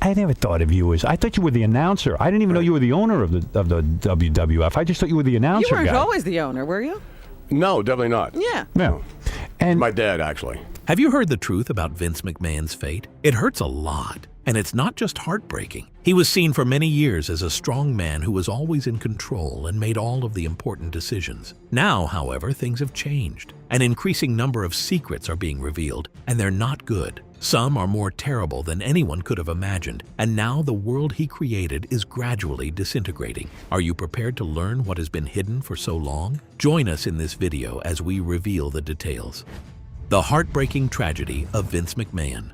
I never thought of you as. I thought you were the announcer. I didn't even know you were the owner of the WWF. I just thought you were the announcer You weren't guy. always the owner, were you? No, definitely not. Yeah. No. And My dad, actually. Have you heard the truth about Vince McMahon's fate? It hurts a lot, and it's not just heartbreaking. He was seen for many years as a strong man who was always in control and made all of the important decisions. Now, however, things have changed. An increasing number of secrets are being revealed, and they're not good. Some are more terrible than anyone could have imagined, and now the world he created is gradually disintegrating. Are you prepared to learn what has been hidden for so long? Join us in this video as we reveal the details. The heartbreaking tragedy of Vince McMahon.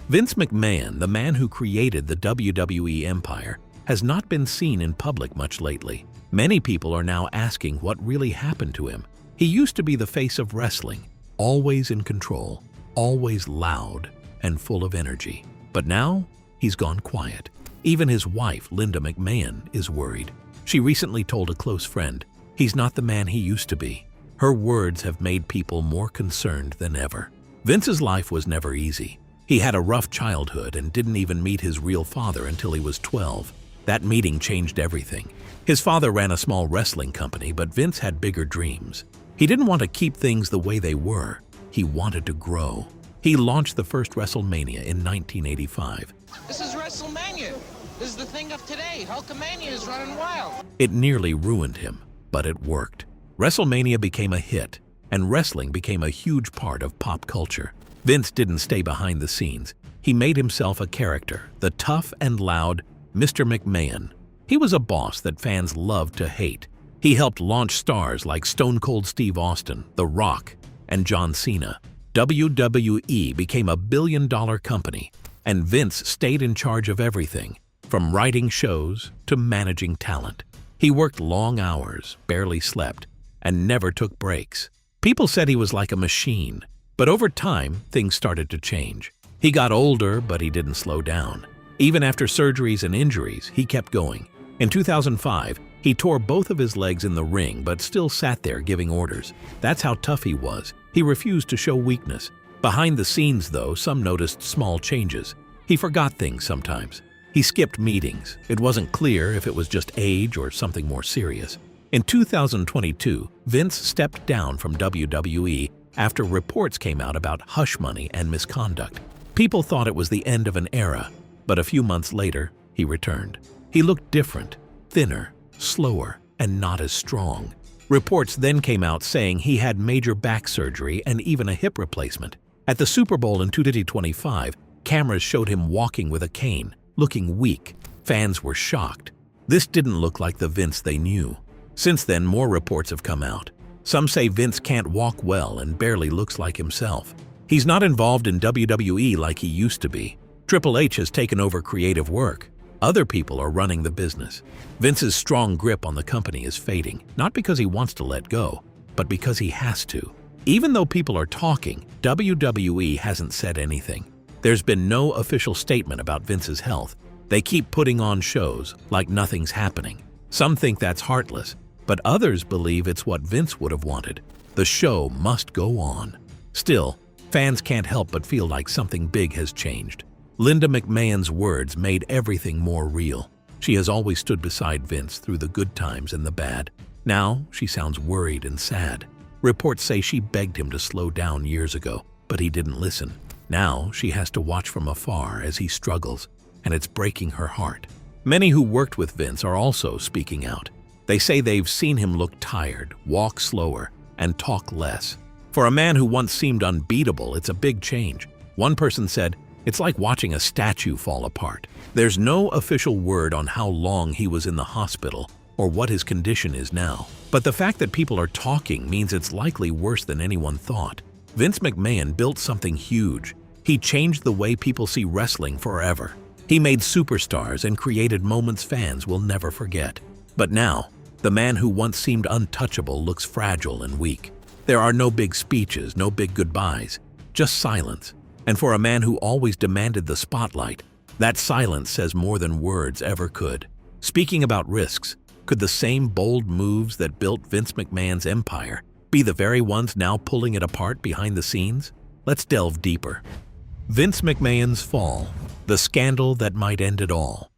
Vince McMahon, the man who created the WWE empire, has not been seen in public much lately. Many people are now asking what really happened to him. He used to be the face of wrestling, always in control, always loud and full of energy. But now, he's gone quiet. Even his wife, Linda McMahon, is worried. She recently told a close friend, "He's not the man he used to be." Her words have made people more concerned than ever. Vince's life was never easy. He had a rough childhood and didn't even meet his real father until he was 12. That meeting changed everything. His father ran a small wrestling company, but Vince had bigger dreams. He didn't want to keep things the way they were. He wanted to grow. He launched the first WrestleMania in 1985. This is WrestleMania. This is the thing of today. Hulkamania is running wild. It nearly ruined him, but it worked. WrestleMania became a hit, and wrestling became a huge part of pop culture. Vince didn't stay behind the scenes. He made himself a character, the tough and loud Mr. McMahon. He was a boss that fans loved to hate. He helped launch stars like Stone Cold Steve Austin, The Rock, and John Cena. WWE became a billion-dollar company, and Vince stayed in charge of everything, from writing shows to managing talent. He worked long hours, barely slept, and never took breaks. People said he was like a machine, but over time, things started to change. He got older, but he didn't slow down. Even after surgeries and injuries, he kept going. In 2005, he tore both of his legs in the ring, but still sat there giving orders. That's how tough he was. He refused to show weakness. Behind the scenes, though, some noticed small changes. He forgot things sometimes. He skipped meetings. It wasn't clear if it was just age or something more serious. In 2022, Vince stepped down from WWE after reports came out about hush money and misconduct. People thought it was the end of an era, but a few months later, he returned. He looked different, thinner, slower, and not as strong. Reports then came out saying he had major back surgery and even a hip replacement. At the Super Bowl in 2025, cameras showed him walking with a cane, looking weak. Fans were shocked. This didn't look like the Vince they knew. Since then, more reports have come out. Some say Vince can't walk well and barely looks like himself. He's not involved in WWE like he used to be. Triple H has taken over creative work. Other people are running the business. Vince's strong grip on the company is fading, not because he wants to let go, but because he has to. Even though people are talking, WWE hasn't said anything. There's been no official statement about Vince's health. They keep putting on shows like nothing's happening. Some think that's heartless, but others believe it's what Vince would have wanted. The show must go on. Still, fans can't help but feel like something big has changed. Linda McMahon's words made everything more real. She has always stood beside Vince through the good times and the bad. Now, she sounds worried and sad. Reports say she begged him to slow down years ago, but he didn't listen. Now, she has to watch from afar as he struggles, and it's breaking her heart. Many who worked with Vince are also speaking out. They say they've seen him look tired, walk slower, and talk less. For a man who once seemed unbeatable, it's a big change. One person said, "It's like watching a statue fall apart." There's no official word on how long he was in the hospital or what his condition is now. But the fact that people are talking means it's likely worse than anyone thought. Vince McMahon built something huge. He changed the way people see wrestling forever. He made superstars and created moments fans will never forget. But now, the man who once seemed untouchable looks fragile and weak. There are no big speeches, no big goodbyes, just silence. And for a man who always demanded the spotlight, that silence says more than words ever could. Speaking about risks, could the same bold moves that built Vince McMahon's empire be the very ones now pulling it apart behind the scenes? Let's delve deeper. Vince McMahon's fall. The scandal that might end it all.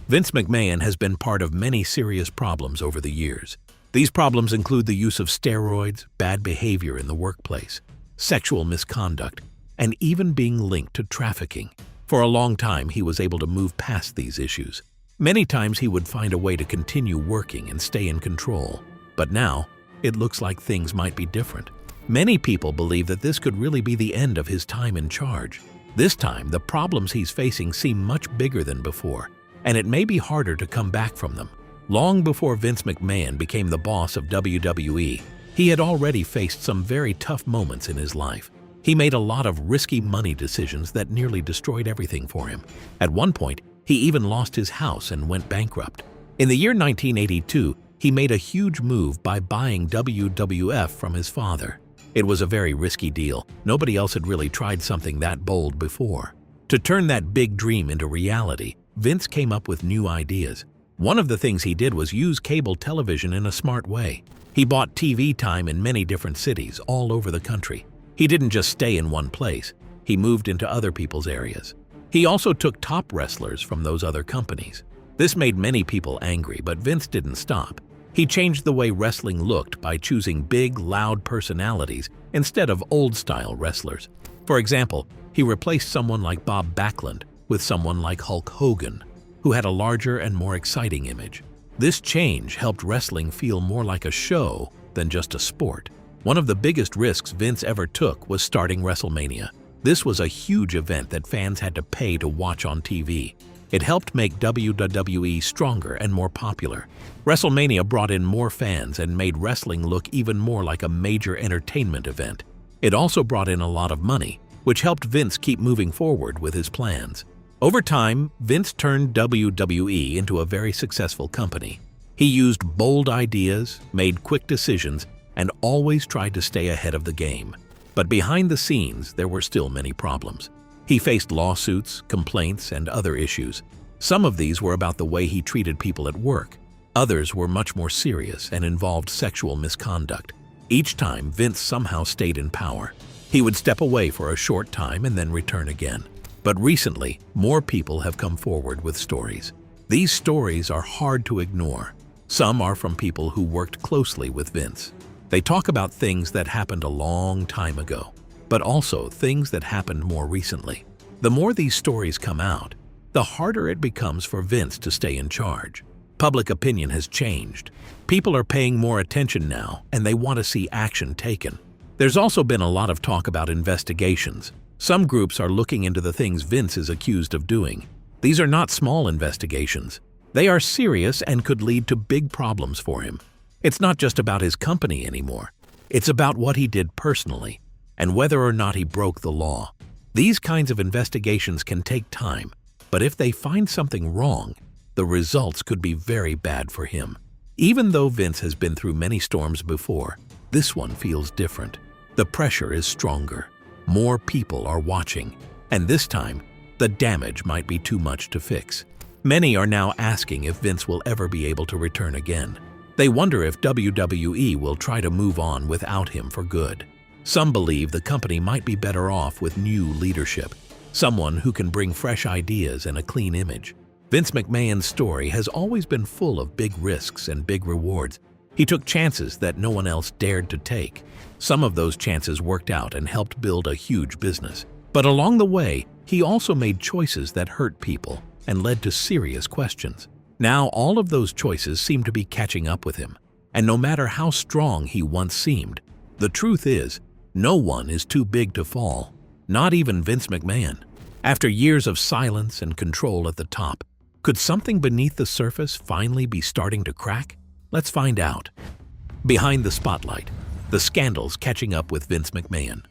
Vince McMahon has been part of many serious problems over the years. These problems include the use of steroids, bad behavior in the workplace, sexual misconduct, and even being linked to trafficking. For a long time, he was able to move past these issues. Many times he would find a way to continue working and stay in control. But now, it looks like things might be different. Many people believe that this could really be the end of his time in charge. This time, the problems he's facing seem much bigger than before, and it may be harder to come back from them. Long before Vince McMahon became the boss of WWE, he had already faced some very tough moments in his life. He made a lot of risky money decisions that nearly destroyed everything for him. At one point, he even lost his house and went bankrupt. In the year 1982, he made a huge move by buying WWF from his father. It was a very risky deal. Nobody else had really tried something that bold before. To turn that big dream into reality, Vince came up with new ideas. One of the things he did was use cable television in a smart way. He bought TV time in many different cities all over the country. He didn't just stay in one place. He moved into other people's areas. He also took top wrestlers from those other companies. This made many people angry, but Vince didn't stop. He changed the way wrestling looked by choosing big, loud personalities instead of old-style wrestlers. For example, he replaced someone like Bob Backlund with someone like Hulk Hogan, who had a larger and more exciting image. This change helped wrestling feel more like a show than just a sport. One of the biggest risks Vince ever took was starting WrestleMania. This was a huge event that fans had to pay to watch on TV. It helped make WWE stronger and more popular. WrestleMania brought in more fans and made wrestling look even more like a major entertainment event. It also brought in a lot of money, which helped Vince keep moving forward with his plans. Over time, Vince turned WWE into a very successful company. He used bold ideas, made quick decisions, and always tried to stay ahead of the game. But behind the scenes, there were still many problems. He faced lawsuits, complaints, and other issues. Some of these were about the way he treated people at work. Others were much more serious and involved sexual misconduct. Each time, Vince somehow stayed in power. He would step away for a short time and then return again. But recently, more people have come forward with stories. These stories are hard to ignore. Some are from people who worked closely with Vince. They talk about things that happened a long time ago, but also things that happened more recently. The more these stories come out, the harder it becomes for Vince to stay in charge. Public opinion has changed. People are paying more attention now, and they want to see action taken. There's also been a lot of talk about investigations. Some groups are looking into the things Vince is accused of doing. These are not small investigations. They are serious and could lead to big problems for him. It's not just about his company anymore. It's about what he did personally and whether or not he broke the law. These kinds of investigations can take time, but if they find something wrong, the results could be very bad for him. Even though Vince has been through many storms before, this one feels different. The pressure is stronger. More people are watching, and this time, the damage might be too much to fix. Many are now asking if Vince will ever be able to return again. They wonder if WWE will try to move on without him for good. Some believe the company might be better off with new leadership, someone who can bring fresh ideas and a clean image. Vince McMahon's story has always been full of big risks and big rewards. He took chances that no one else dared to take. Some of those chances worked out and helped build a huge business. But along the way, he also made choices that hurt people and led to serious questions. Now all of those choices seem to be catching up with him. And no matter how strong he once seemed, the truth is, no one is too big to fall, not even Vince McMahon. After years of silence and control at the top, could something beneath the surface finally be starting to crack? Let's find out. Behind the spotlight, the scandals catching up with Vince McMahon.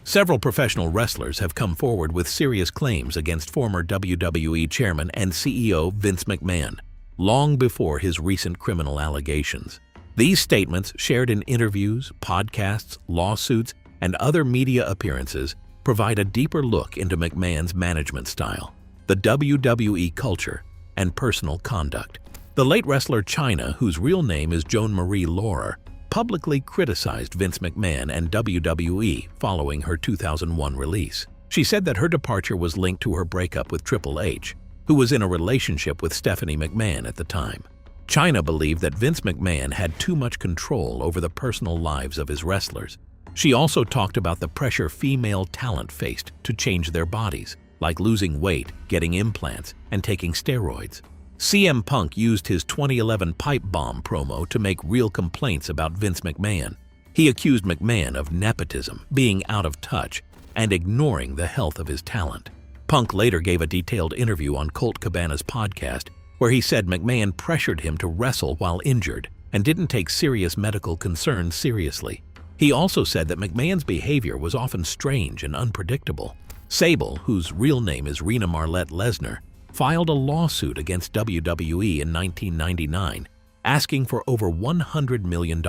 Several professional wrestlers have come forward with serious claims against former WWE Chairman and CEO Vince McMahon, long before his recent criminal allegations. These statements, shared in interviews, podcasts, lawsuits, and other media appearances, provide a deeper look into McMahon's management style, the WWE culture, and personal conduct. The late wrestler Chyna, whose real name is Joan Marie Laurer, publicly criticized Vince McMahon and WWE following her 2001 release. She said that her departure was linked to her breakup with Triple H, who was in a relationship with Stephanie McMahon at the time. Chyna believed that Vince McMahon had too much control over the personal lives of his wrestlers. She also talked about the pressure female talent faced to change their bodies, like losing weight, getting implants, and taking steroids. CM Punk used his 2011 pipe bomb promo to make real complaints about Vince McMahon. He accused McMahon of nepotism, being out of touch, and ignoring the health of his talent. Punk later gave a detailed interview on Colt Cabana's podcast, where he said McMahon pressured him to wrestle while injured and didn't take serious medical concerns seriously. He also said that McMahon's behavior was often strange and unpredictable. Sable, whose real name is Rena Marlette Lesnar, filed a lawsuit against WWE in 1999, asking for over $100 million.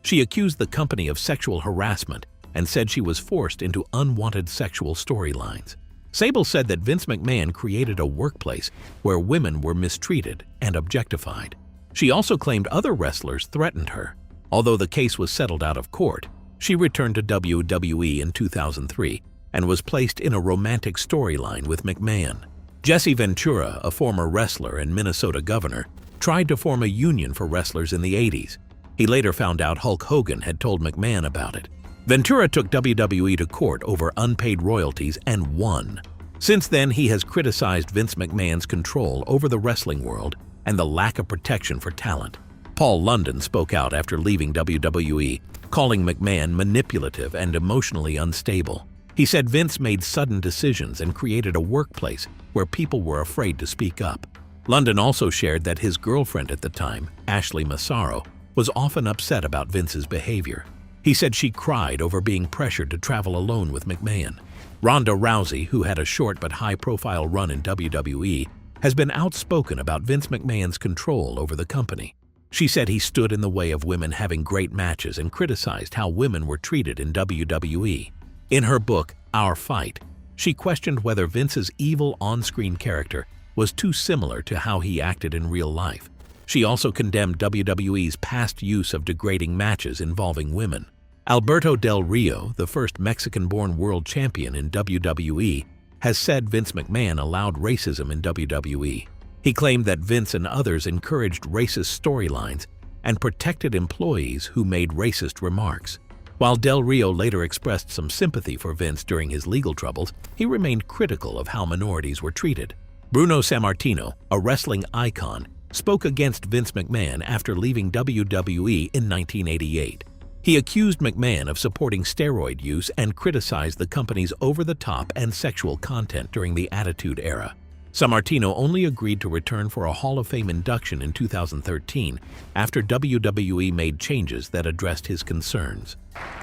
She accused the company of sexual harassment and said she was forced into unwanted sexual storylines. Sable said that Vince McMahon created a workplace where women were mistreated and objectified. She also claimed other wrestlers threatened her. Although the case was settled out of court, she returned to WWE in 2003 and was placed in a romantic storyline with McMahon. Jesse Ventura, a former wrestler and Minnesota governor, tried to form a union for wrestlers in the 80s. He later found out Hulk Hogan had told McMahon about it. Ventura took WWE to court over unpaid royalties and won. Since then, he has criticized Vince McMahon's control over the wrestling world and the lack of protection for talent. Paul London spoke out after leaving WWE, calling McMahon manipulative and emotionally unstable. He said Vince made sudden decisions and created a workplace where people were afraid to speak up. London also shared that his girlfriend at the time, Ashley Massaro, was often upset about Vince's behavior. He said she cried over being pressured to travel alone with McMahon. Ronda Rousey, who had a short but high-profile run in WWE, has been outspoken about Vince McMahon's control over the company. She said he stood in the way of women having great matches and criticized how women were treated in WWE. In her book, Our Fight, she questioned whether Vince's evil on-screen character was too similar to how he acted in real life. She also condemned WWE's past use of degrading matches involving women. Alberto Del Rio, the first Mexican-born world champion in WWE, has said Vince McMahon allowed racism in WWE. He claimed that Vince and others encouraged racist storylines and protected employees who made racist remarks. While Del Rio later expressed some sympathy for Vince during his legal troubles, he remained critical of how minorities were treated. Bruno Sammartino, a wrestling icon, spoke against Vince McMahon after leaving WWE in 1988. He accused McMahon of supporting steroid use and criticized the company's over-the-top and sexual content during the Attitude Era. Sammartino only agreed to return for a Hall of Fame induction in 2013 after WWE made changes that addressed his concerns.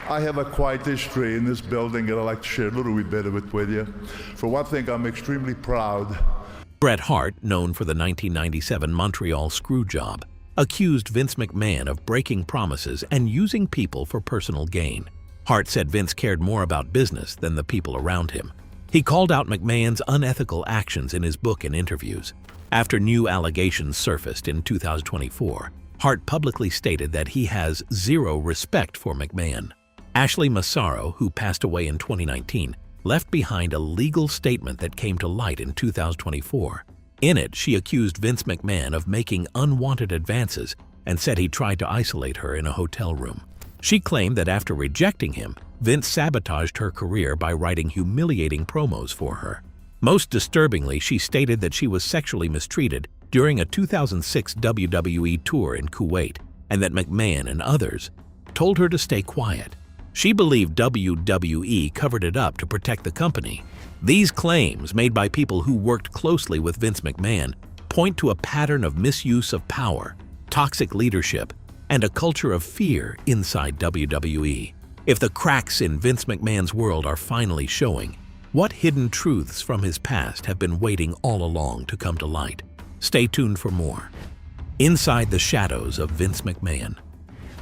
I have a quiet history in this building, and I'd like to share a little bit of it with you. For one thing, I'm extremely proud. Bret Hart, known for the 1997 Montreal Screwjob, accused Vince McMahon of breaking promises and using people for personal gain. Hart said Vince cared more about business than the people around him. He called out McMahon's unethical actions in his book and interviews. After new allegations surfaced in 2024, Hart publicly stated that he has zero respect for McMahon. Ashley Massaro, who passed away in 2019, left behind a legal statement that came to light in 2024. In it, she accused Vince McMahon of making unwanted advances and said he tried to isolate her in a hotel room. She claimed that after rejecting him, Vince sabotaged her career by writing humiliating promos for her. Most disturbingly, she stated that she was sexually mistreated during a 2006 WWE tour in Kuwait and that McMahon and others told her to stay quiet. She believed WWE covered it up to protect the company. These claims, made by people who worked closely with Vince McMahon, point to a pattern of misuse of power, toxic leadership, and a culture of fear inside WWE. If the cracks in Vince McMahon's world are finally showing, what hidden truths from his past have been waiting all along to come to light? Stay tuned for more. Inside the shadows of Vince McMahon.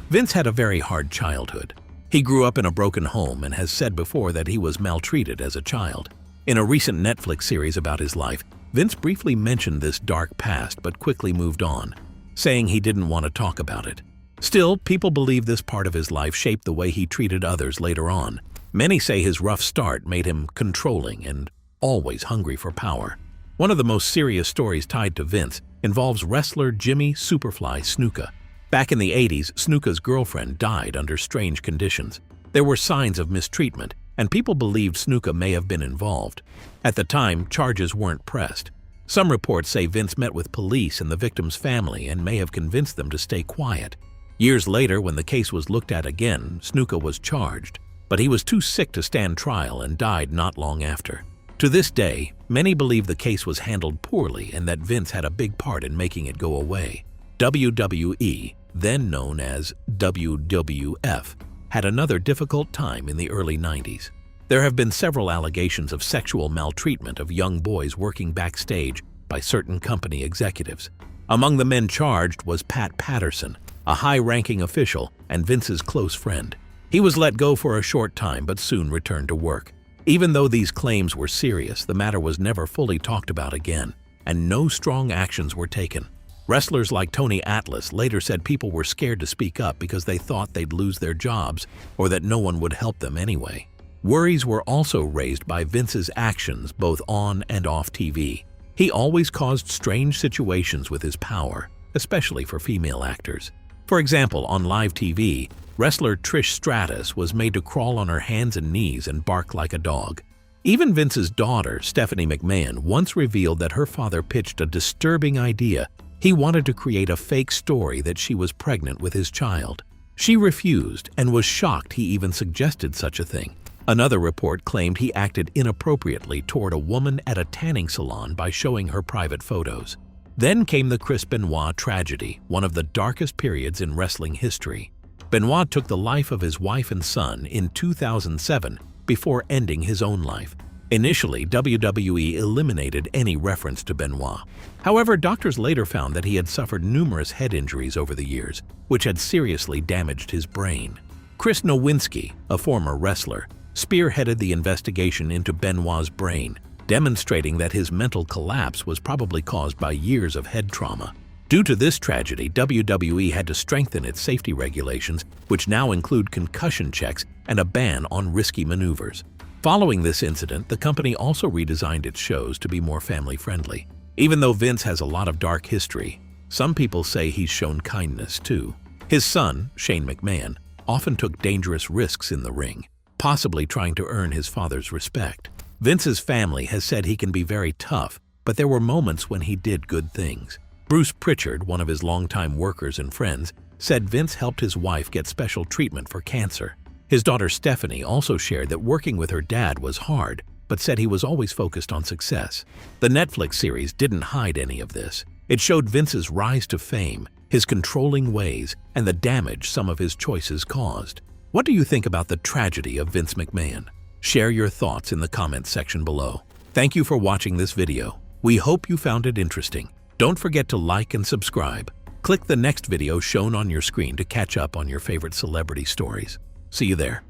Vince had a very hard childhood. He grew up in a broken home and has said before that he was maltreated as a child. In a recent Netflix series about his life, Vince briefly mentioned this dark past but quickly moved on, saying he didn't want to talk about it. Still, people believe this part of his life shaped the way he treated others later on. Many say his rough start made him controlling and always hungry for power. One of the most serious stories tied to Vince involves wrestler Jimmy Superfly Snuka. Back in the 80s, Snuka's girlfriend died under strange conditions. There were signs of mistreatment, and people believed Snuka may have been involved. At the time, charges weren't pressed. Some reports say Vince met with police and the victim's family and may have convinced them to stay quiet. Years later, when the case was looked at again, Snuka was charged, but he was too sick to stand trial and died not long after. To this day, many believe the case was handled poorly and that Vince had a big part in making it go away. WWE, then known as WWF, had another difficult time in the early 90s. There have been several allegations of sexual maltreatment of young boys working backstage by certain company executives. Among the men charged was Pat Patterson, a high-ranking official and Vince's close friend. He was let go for a short time but soon returned to work. Even though these claims were serious, the matter was never fully talked about again, and no strong actions were taken. Wrestlers like Tony Atlas later said people were scared to speak up because they thought they'd lose their jobs or that no one would help them anyway. Worries were also raised by Vince's actions both on and off TV. He always caused strange situations with his power, especially for female actors. For example, on live TV, wrestler Trish Stratus was made to crawl on her hands and knees and bark like a dog. Even Vince's daughter, Stephanie McMahon, once revealed that her father pitched a disturbing idea. He wanted to create a fake story that she was pregnant with his child. She refused and was shocked he even suggested such a thing. Another report claimed he acted inappropriately toward a woman at a tanning salon by showing her private photos. Then came the Chris Benoit tragedy, one of the darkest periods in wrestling history. Benoit took the life of his wife and son in 2007 before ending his own life. Initially, WWE eliminated any reference to Benoit. However, doctors later found that he had suffered numerous head injuries over the years, which had seriously damaged his brain. Chris Nowinski, a former wrestler, spearheaded the investigation into Benoit's brain, demonstrating that his mental collapse was probably caused by years of head trauma. Due to this tragedy, WWE had to strengthen its safety regulations, which now include concussion checks and a ban on risky maneuvers. Following this incident, the company also redesigned its shows to be more family-friendly. Even though Vince has a lot of dark history, some people say he's shown kindness too. His son, Shane McMahon, often took dangerous risks in the ring, possibly trying to earn his father's respect. Vince's family has said he can be very tough, but there were moments when he did good things. Bruce Pritchard, one of his longtime workers and friends, said Vince helped his wife get special treatment for cancer. His daughter Stephanie also shared that working with her dad was hard, but said he was always focused on success. The Netflix series didn't hide any of this. It showed Vince's rise to fame, his controlling ways, and the damage some of his choices caused. What do you think about the tragedy of Vince McMahon? Share your thoughts in the comments section below. Thank you for watching this video. We hope you found it interesting. Don't forget to like and subscribe. Click the next video shown on your screen to catch up on your favorite celebrity stories. See you there.